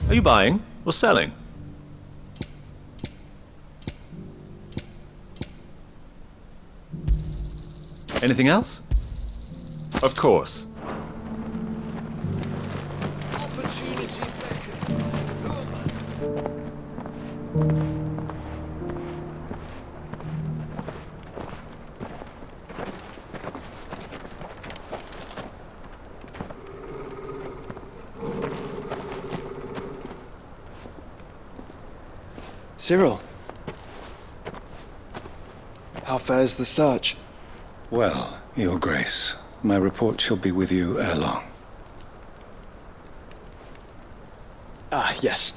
Are you buying or selling? Anything else? Of course. Opportunity beckons. Cyril, how fares the search? Well, Your Grace, my report shall be with you ere long. Ah, yes.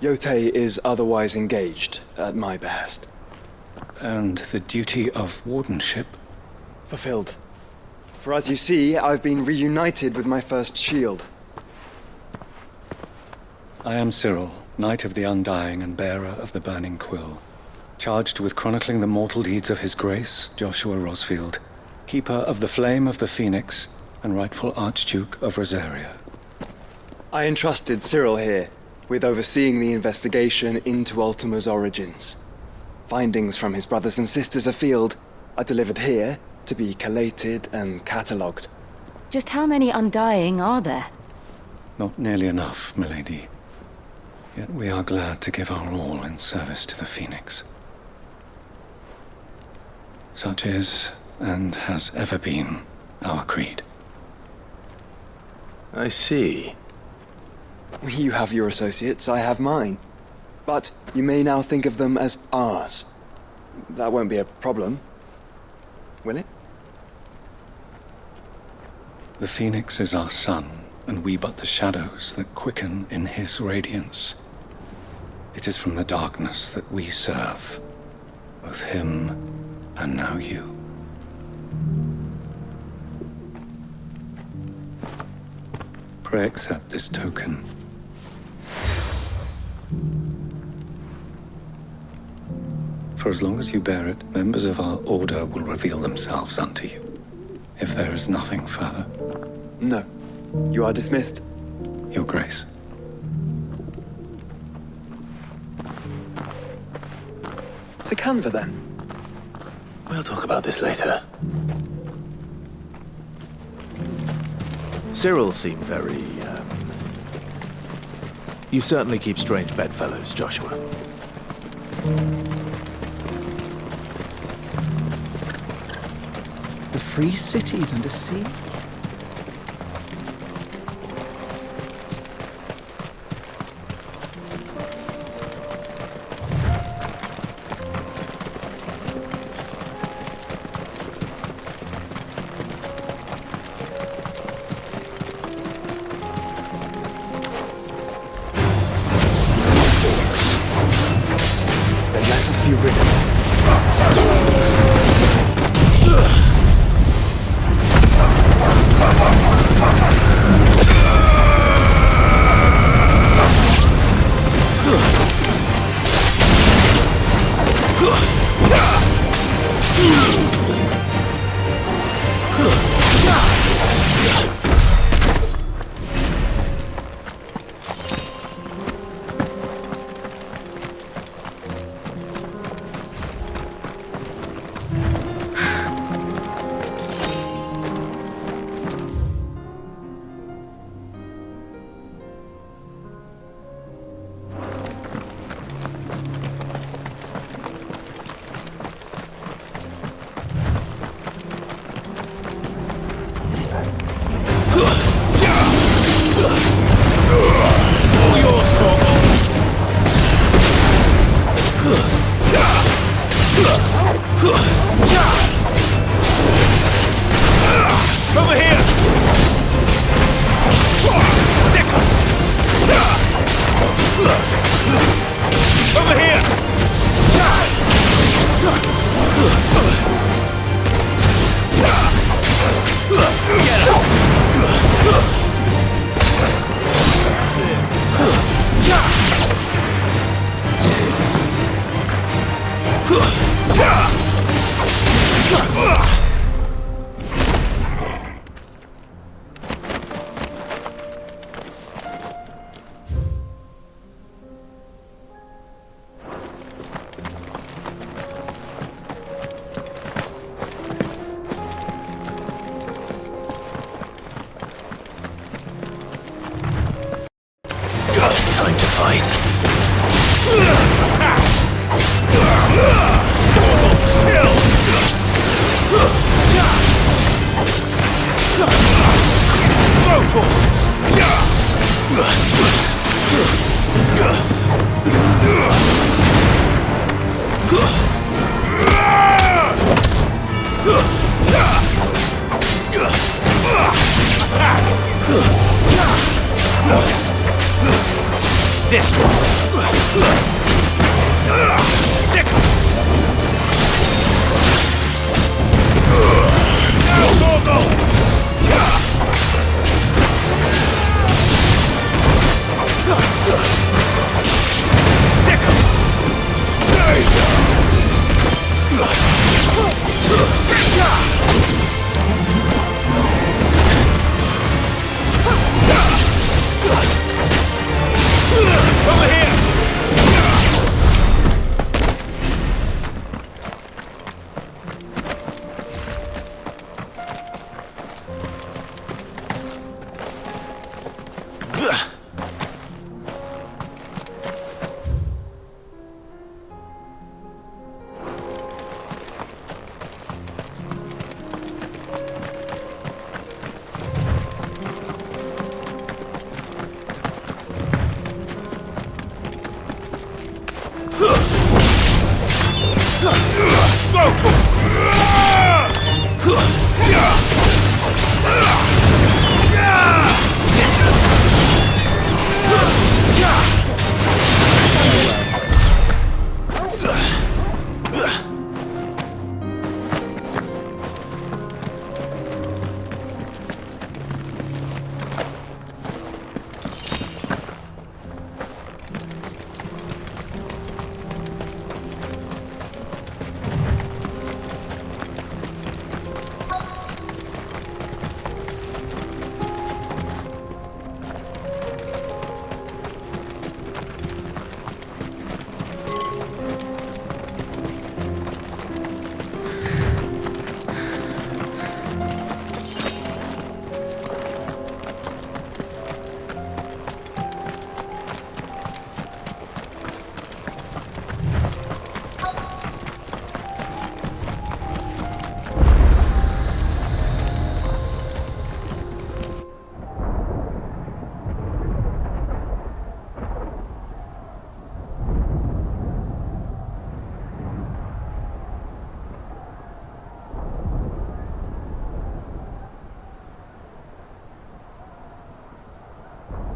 Yotei is otherwise engaged, at my behest. And the duty of wardenship? Fulfilled. For as you see, I've been reunited with my first shield. I am Cyril, Knight of the Undying and bearer of the Burning Quill, charged with chronicling the mortal deeds of His Grace, Joshua Rosfield, keeper of the Flame of the Phoenix and rightful Archduke of Rosaria. I entrusted Cyril here with overseeing the investigation into Ultima's origins. Findings from his brothers and sisters afield are delivered here to be collated and catalogued. Just how many Undying are there? Not nearly enough, milady. Yet we are glad to give our all in service to the Phoenix. Such is, and has ever been, our creed. I see. You have your associates, I have mine. But you may now think of them as ours. That won't be a problem, will it? The Phoenix is our sun, and we but the shadows that quicken in his radiance. It is from the darkness that we serve, both him and now you. Pray accept this token. For as long as you bear it, members of our order will reveal themselves unto you. If there is nothing further. No. You are dismissed. Your Grace. The Canva, then? We'll talk about this later. Cyril seemed very, You certainly keep strange bedfellows, Joshua. The free cities under sea? Let us be rid of This one. Sickle. Go. Sickle. Stay down. Over here!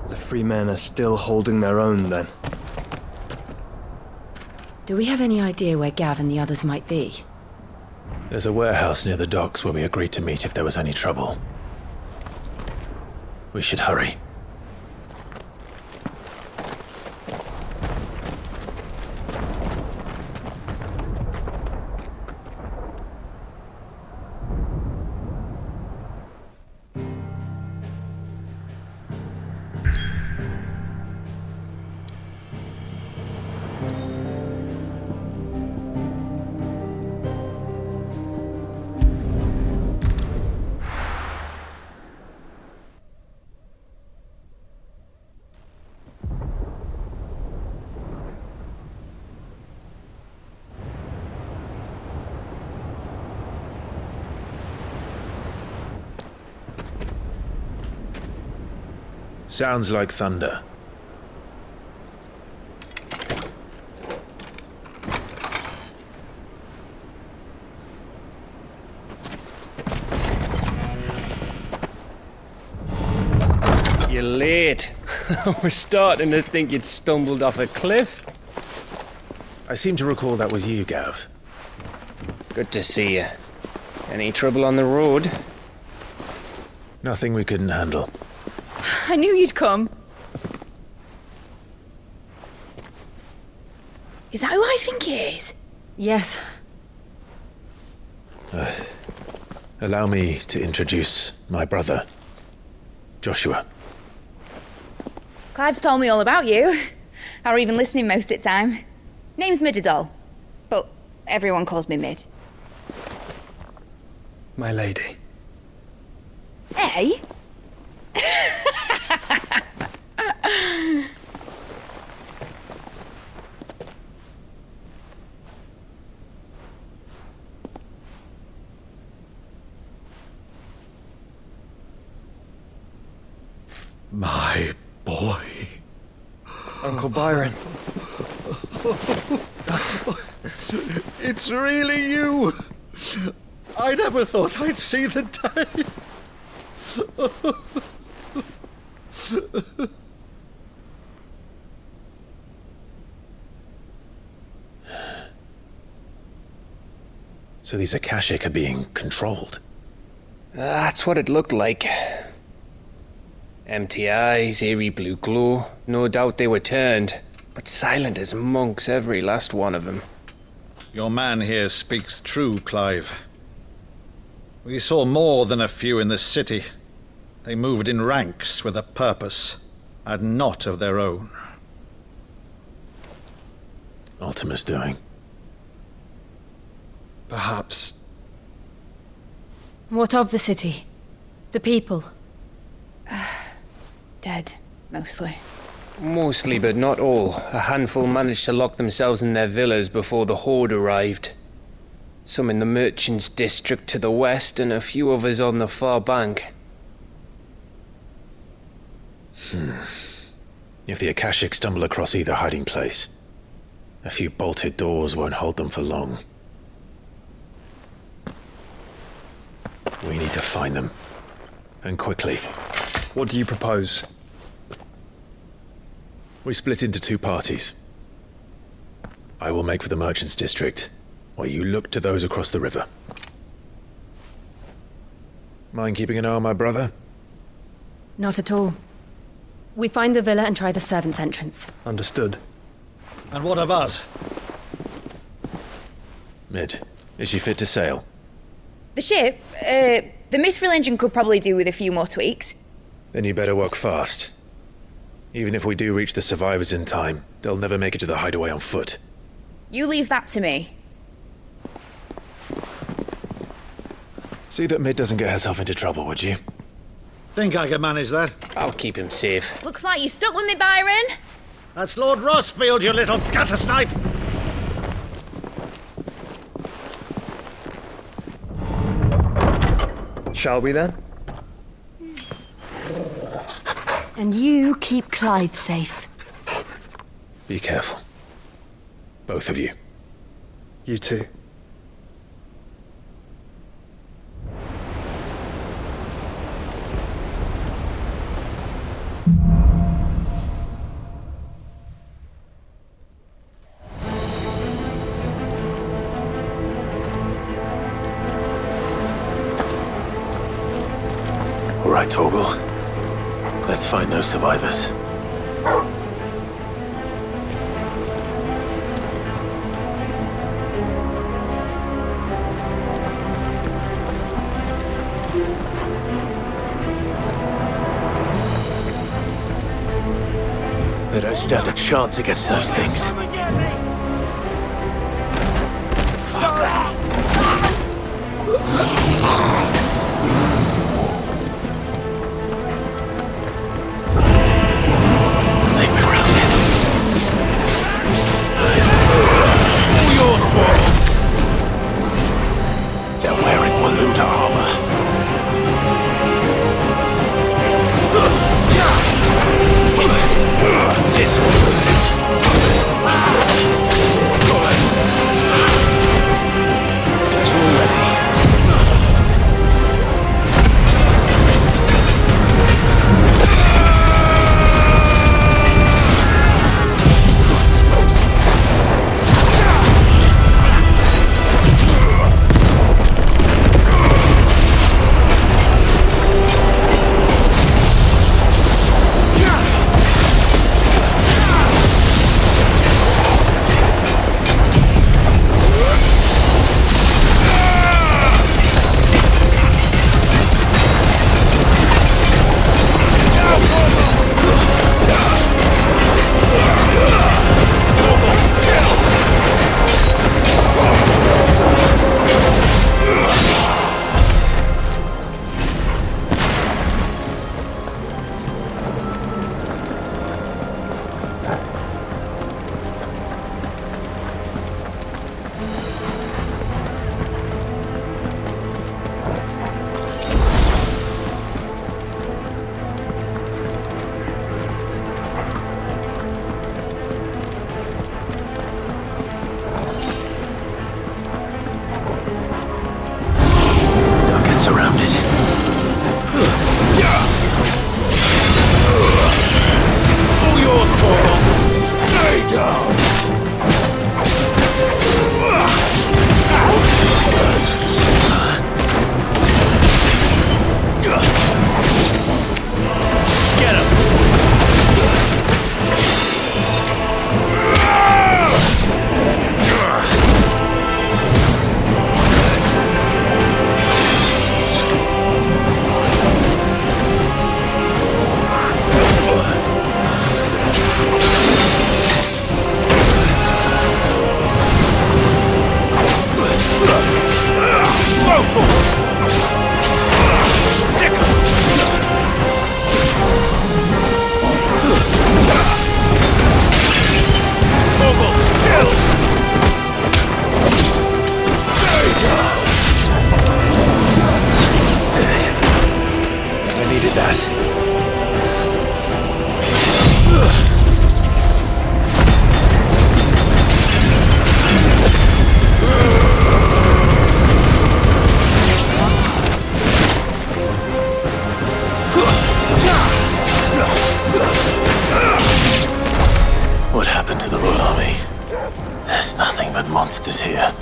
The free men are still holding their own, then. Do we have any idea where Gav and the others might be? There's a warehouse near the docks where we agreed to meet if there was any trouble. We should hurry. Sounds like thunder. You're late. We're starting to think you'd stumbled off a cliff. I seem to recall that was you, Gav. Good to see you. Any trouble on the road? Nothing we couldn't handle. I knew you'd come. Is that who I think it is? Yes. Allow me to introduce my brother, Joshua. Clive's told me all about you. Or even listening most of the time. Name's Midadol, but everyone calls me Mid. My lady. Eh? My boy. Uncle Byron. It's really you! I never thought I'd see the day. So these Akashic are being controlled. That's what it looked like. Empty eyes, eerie blue glow. No doubt they were turned, but silent as monks, every last one of them. Your man here speaks true, Clive. We saw more than a few in this city. They moved in ranks with a purpose, and not of their own. Ultima's doing. Perhaps. What of the city? The people? Dead, mostly. Mostly, but not all. A handful managed to lock themselves in their villas before the Horde arrived. Some in the merchants' district to the west, and a few others on the far bank. If the Akashic stumble across either hiding place, a few bolted doors won't hold them for long. We need to find them. And quickly. What do you propose? We split into two parties. I will make for the merchants' district, while you look to those across the river. Mind keeping an eye on my brother? Not at all. We find the villa and try the servants' entrance. Understood. And what of us? Mid, is she fit to sail? The ship, the mithril engine could probably do with a few more tweaks. Then you better work fast. Even if we do reach the survivors in time, they'll never make it to the hideaway on foot. You leave that to me. See that Mid doesn't get herself into trouble, would you? Think I can manage that? I'll keep him safe. Looks like you stuck with me, Byron. That's Lord Rossfield, you little gutter snipe! Shall we then? And you keep Clive safe. Be careful. Both of you. You too. All right, Torgal. Let's find those survivors. They don't stand a chance against those things. Surrounded. All yours, Tharmr! Stay down! Get him! I needed that. What happened to the Royal Army? There's nothing but monsters here.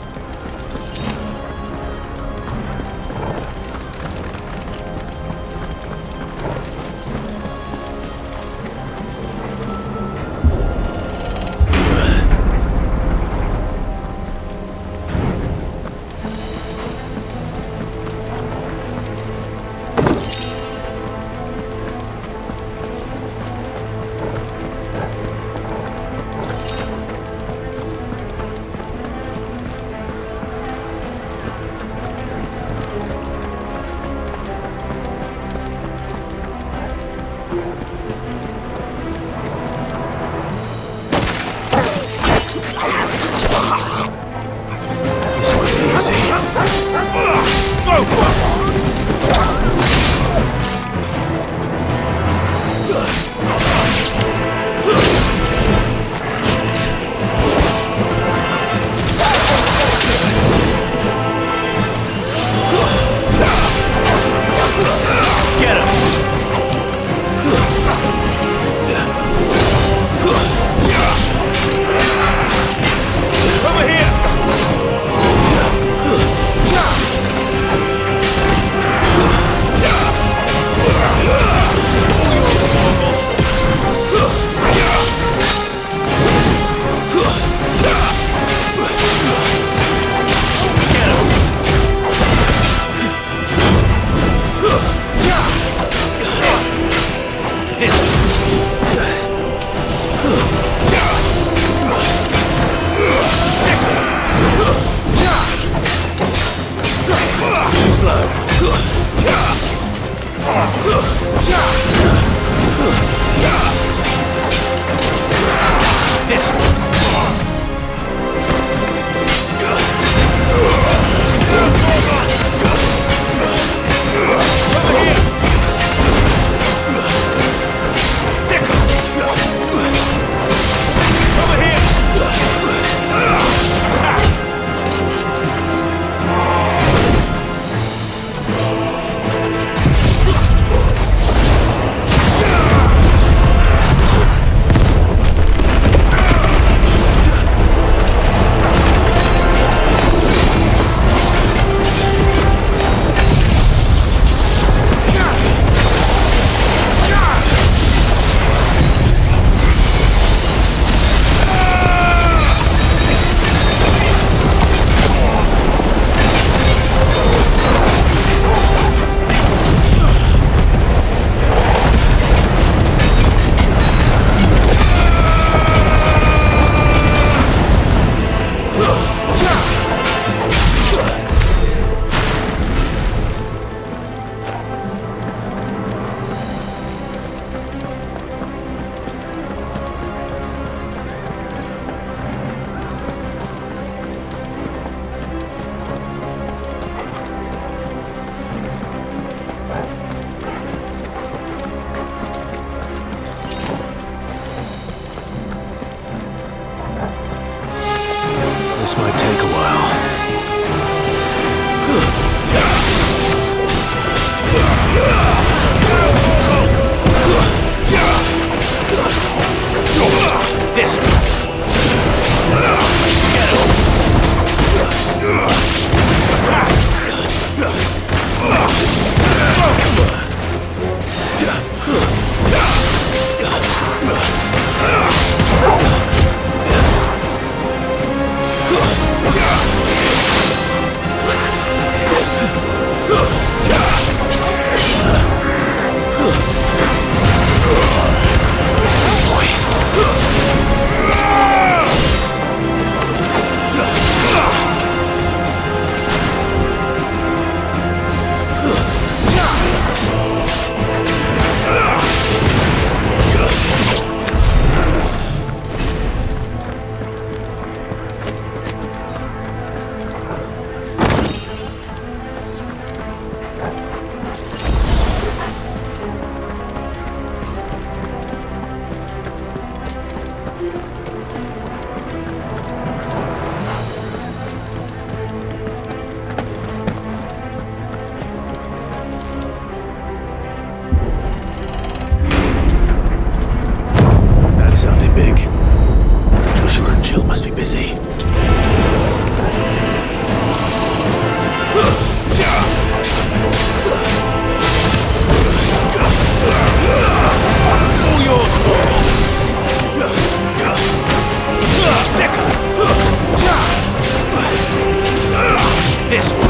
big. Joshua and Jill must be busy. All yours, Tharmr! Second! This one!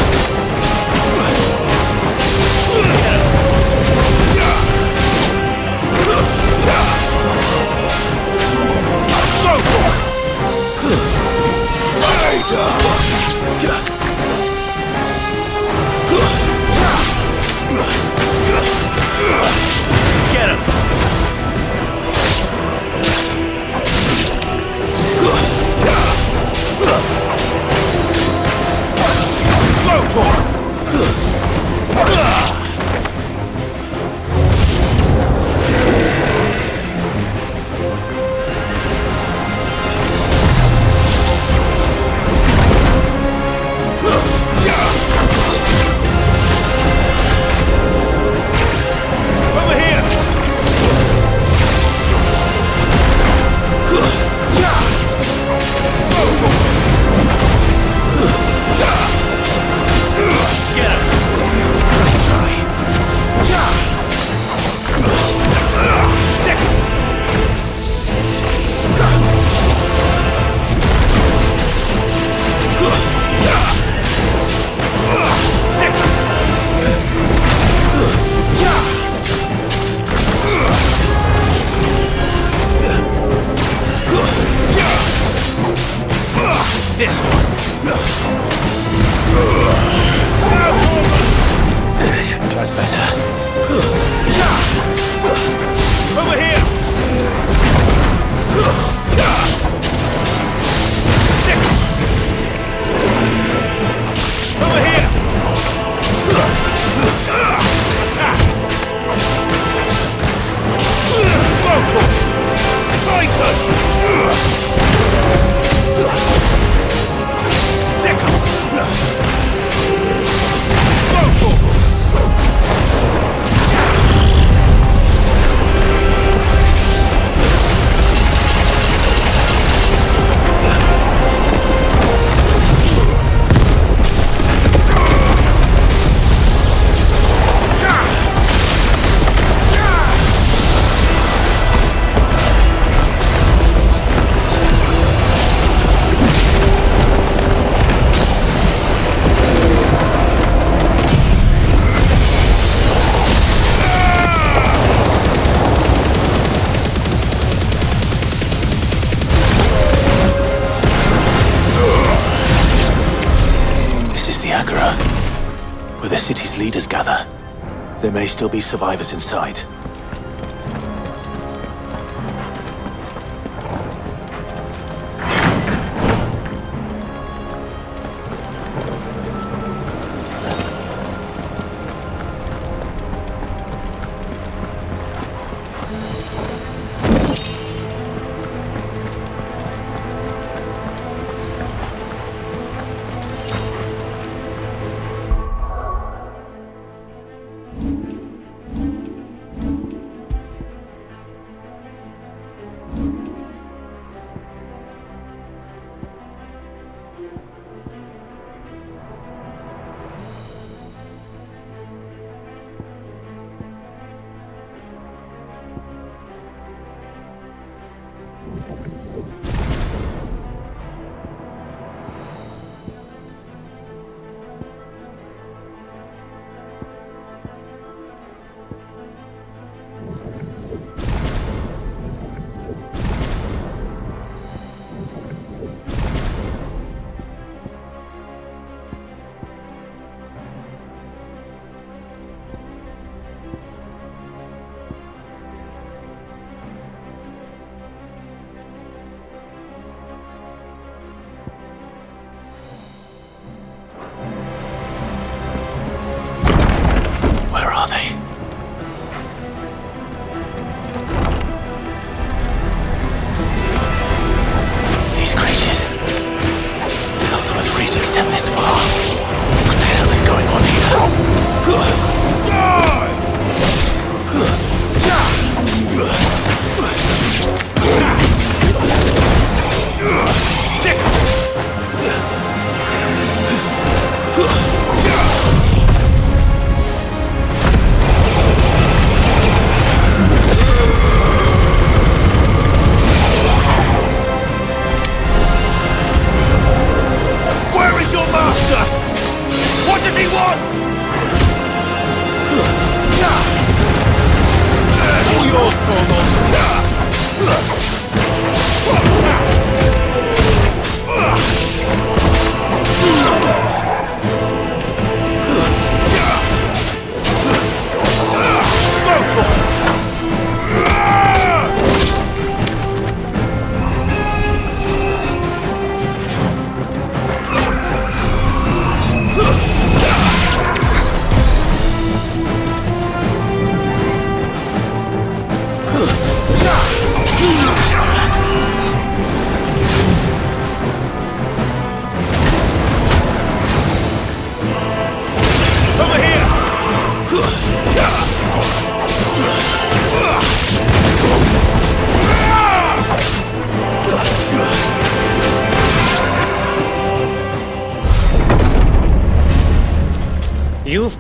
Get him! This one! That's better. Over here! Six! Over here! Attack! Blowtorch! Titan! Where the city's leaders gather. There may still be survivors inside.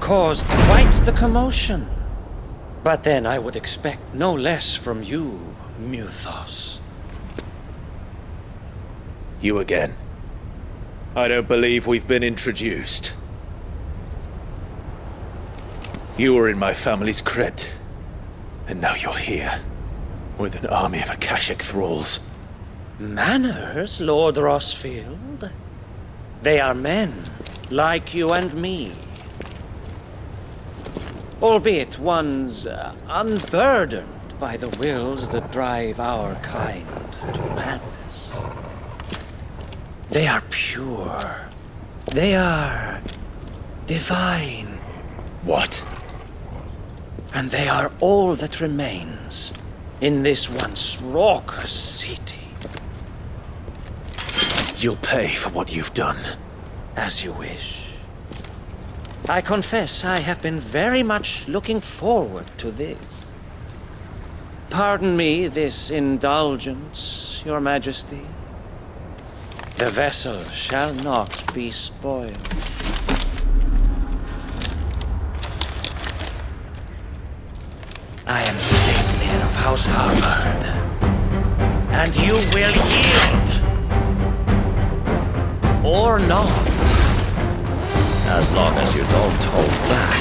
caused quite the commotion. But then I would expect no less from you, Muthos. You again. I don't believe we've been introduced. You were in my family's crypt, and now you're here, with an army of Akashic thralls. Manners, Lord Rosfield? They are men, like you and me. Albeit ones unburdened by the wills that drive our kind to madness. They are pure. They are divine. What? And they are all that remains in this once raucous city. You'll pay for what you've done. As you wish. I confess I have been very much looking forward to this. Pardon me this indulgence, Your Majesty. The vessel shall not be spoiled. I am Sleipnir of House Harvard, and you will yield. Or not. As long as you don't hold back.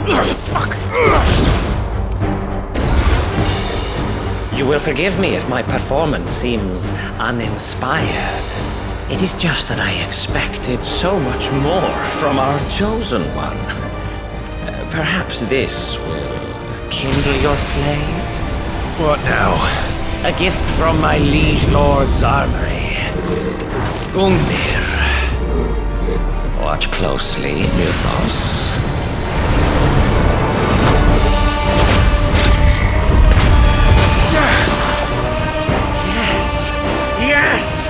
Fuck! You will forgive me if my performance seems uninspired. It is just that I expected so much more from our chosen one. Perhaps this will kindle your flame? What now? A gift from my liege lord Tharmr. Gungnir. Watch closely, Mythos. Yes! Yes!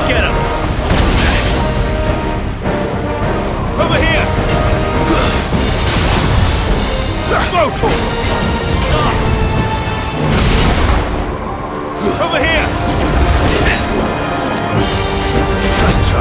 Get him! Over here! Smoke! Stop! Over here! Nice try.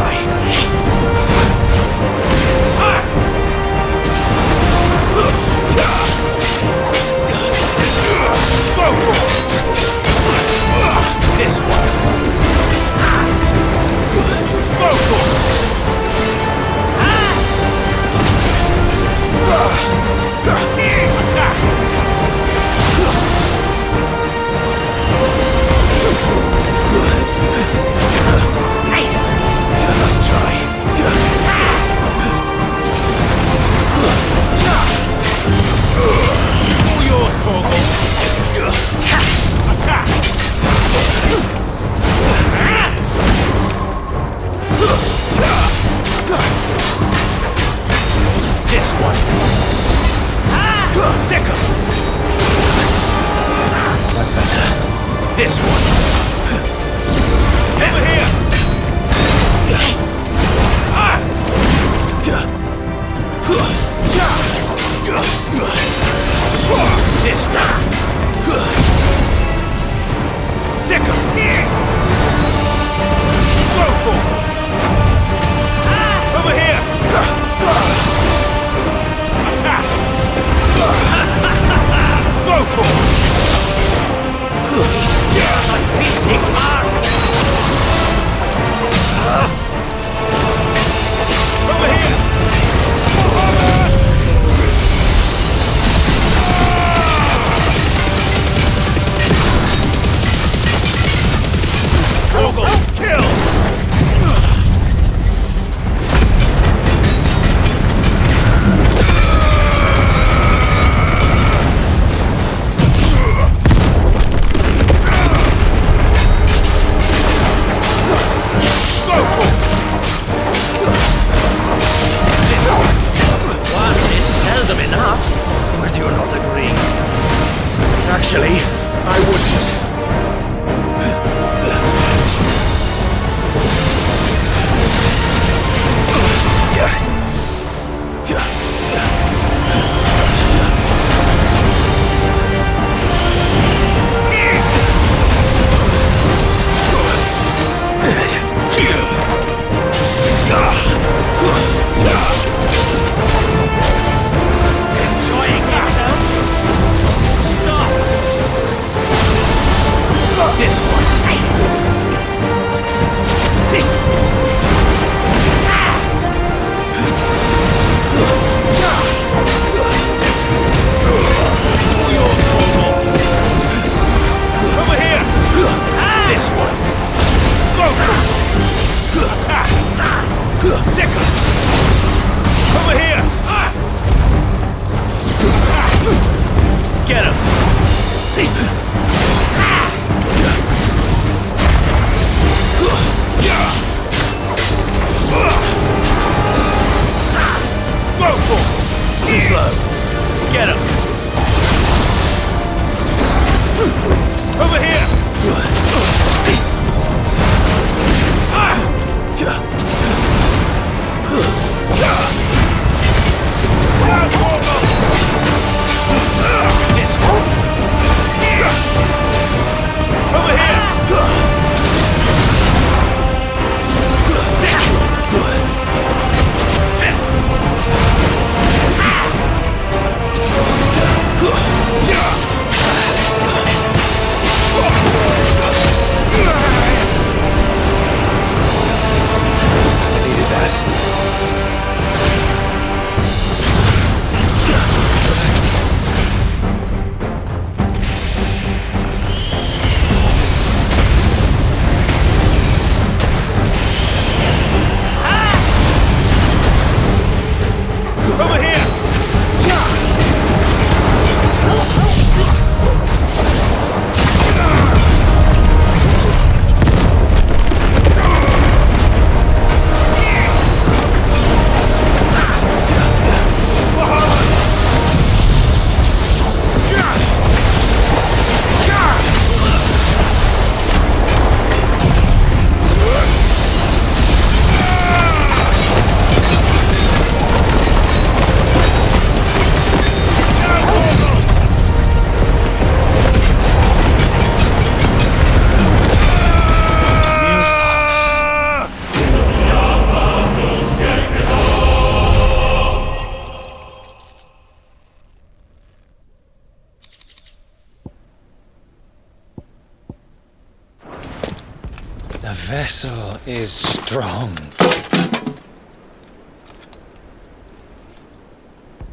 vessel is strong.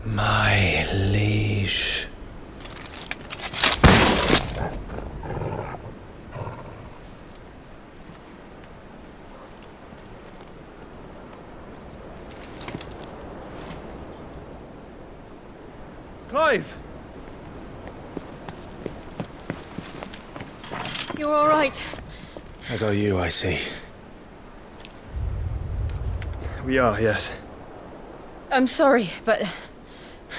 My liege. Clive! You're all right. As are you, I see. We are, yes. I'm sorry, but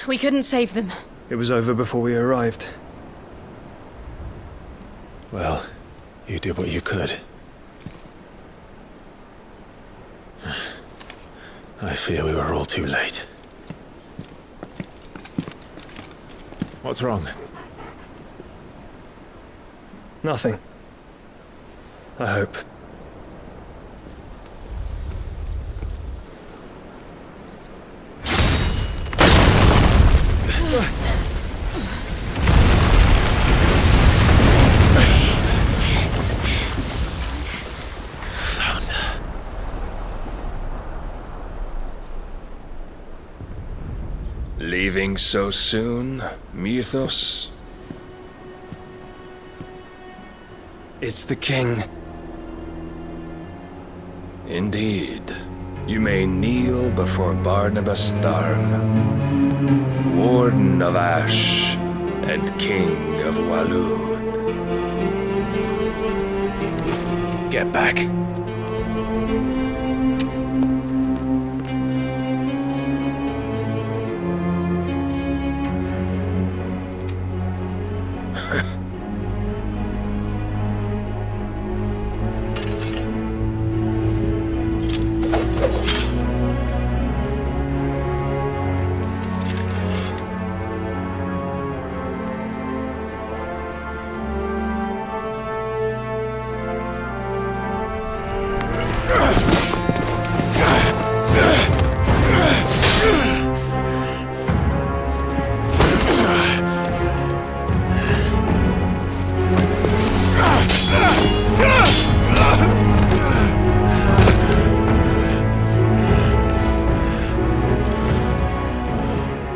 we couldn't save them. It was over before we arrived. Well, you did what you could. I fear we were all too late. What's wrong? Nothing. I hope. Leaving so soon, Mythos? It's the king. Indeed. You may kneel before Barnabas Tharmr, Warden of Ash and King of Waloed. Get back.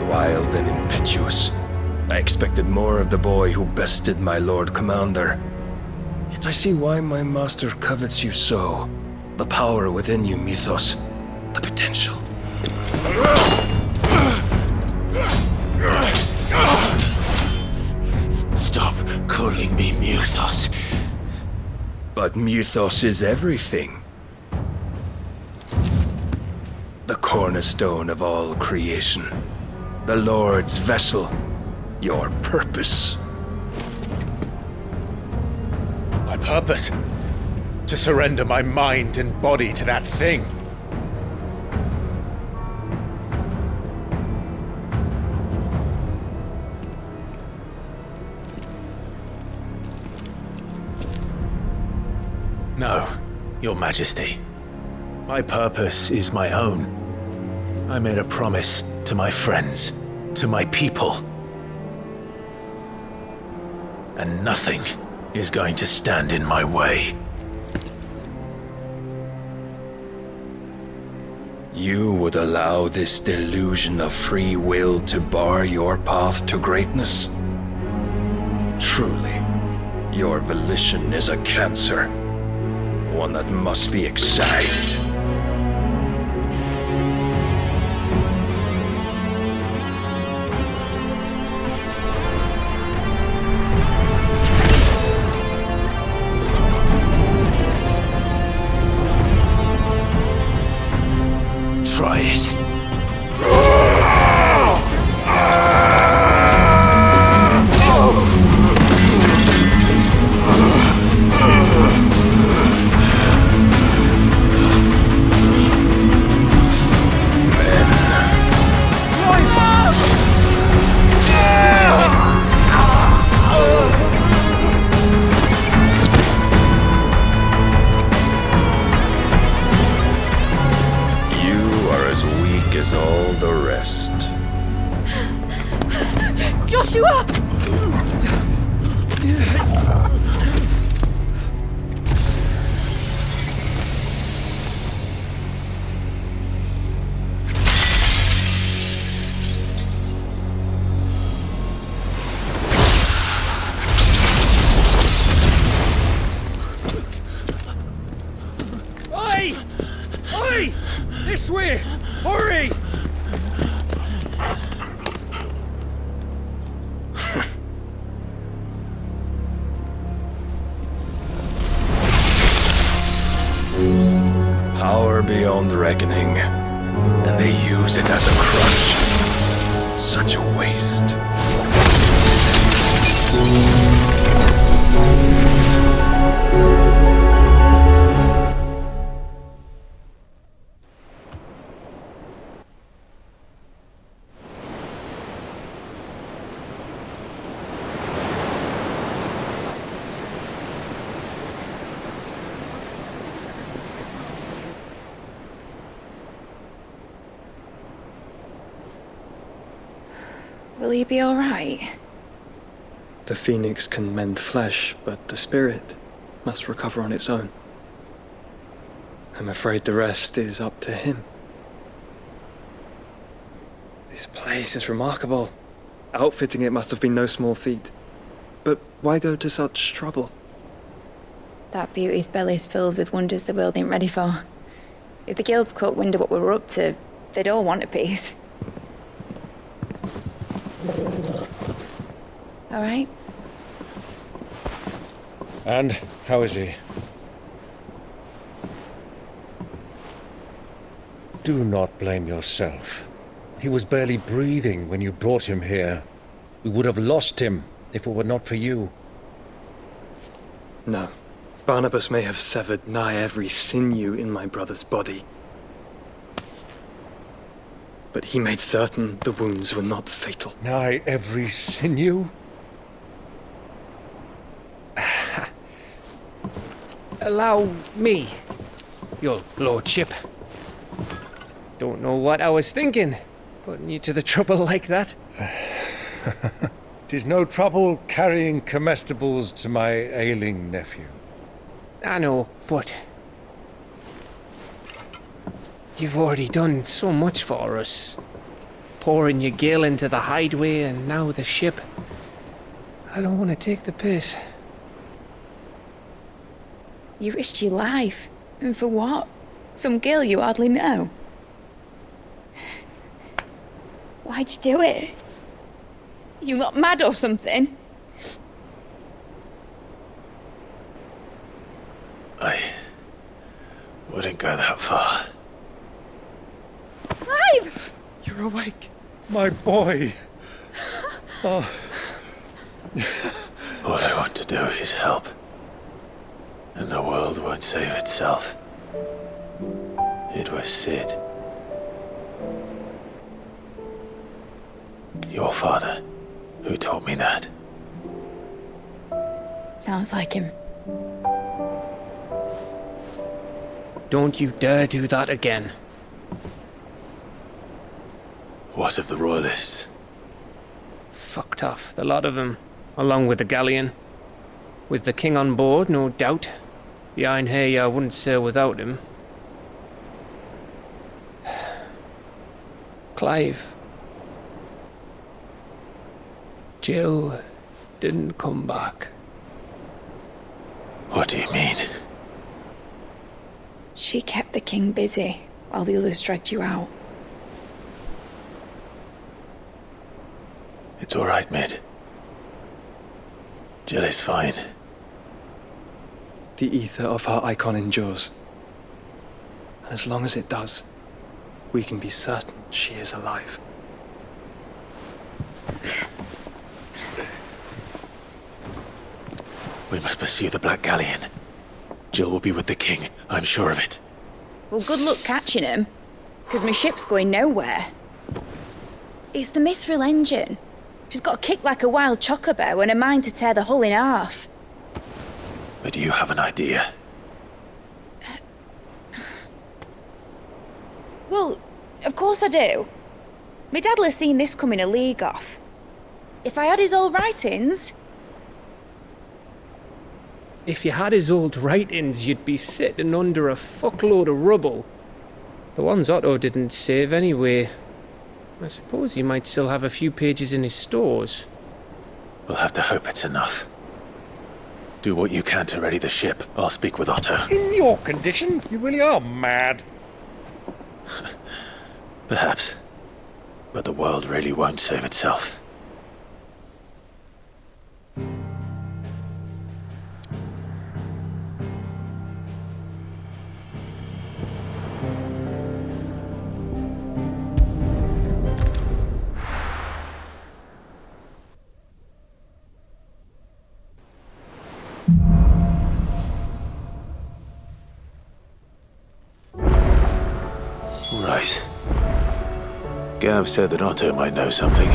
Wild and impetuous. I expected more of the boy who bested my Lord Commander. Yet I see why my master covets you so. The power within you, Mythos. The potential. Stop calling me Mythos. But Mythos is everything. The cornerstone of all creation. The Lord's vessel. Your purpose. My purpose? To surrender my mind and body to that thing. No, Your Majesty. My purpose is my own. I made a promise to my friends, to my people. And nothing is going to stand in my way. You would allow this delusion of free will to bar your path to greatness? Truly, your volition is a cancer. One that must be excised. Try it. As all the rest. Joshua! way! Oi! This way! Hurry! Power beyond reckoning, and they use it as a crutch. Such a waste. Will he be alright? The phoenix can mend flesh, but the spirit must recover on its own. I'm afraid the rest is up to him. This place is remarkable. Outfitting it must have been no small feat. But why go to such trouble? That beauty's belly's filled with wonders the world ain't ready for. If the guilds caught wind of what we were up to, they'd all want a piece. All right? And how is he? Do not blame yourself. He was barely breathing when you brought him here. We would have lost him if it were not for you. No. Barnabas may have severed nigh every sinew in my brother's body. But he made certain the wounds were not fatal. Nigh every sinew? Allow me, your lordship. Don't know what I was thinking, putting you to the trouble like that. 'Tis no trouble carrying comestibles to my ailing nephew. I know, but you've already done so much for us. Pouring your gil into the hideaway and now the ship. I don't want to take the piss. You risked your life. And for what? Some girl you hardly know. Why'd you do it? You not mad or something? I wouldn't go that far. Clive! You're awake. My boy. Oh. All I want to do is help. And the world won't save itself. It was Sid. Your father, who taught me that. Sounds like him. Don't you dare do that again. What of the royalists? Fucked off, the lot of them, along with the galleon. With the king on board, no doubt. Behind here, I wouldn't sail without him. Clive. Jill didn't come back. What do you mean? She kept the king busy while the others dragged you out. It's all right, Mid. Jill is fine. The ether of her icon endures. And as long as it does, we can be certain she is alive. We must pursue the Black Galleon. Jill will be with the king, I'm sure of it. Well, good luck catching him, because my ship's going nowhere. It's the Mithril engine. She's got a kick like a wild chocobo and a mind to tear the hull in half. But do you have an idea? Well, of course I do. My dad'll have seen this coming a league off. If I had his old writings... If you had his old writings, you'd be sitting under a fuckload of rubble. The ones Otto didn't save anyway. I suppose he might still have a few pages in his stores. We'll have to hope it's enough. Do what you can to ready the ship. I'll speak with Otto. In your condition, you really are mad. Perhaps. But the world really won't save itself. Right. Gav said that Otto might know something.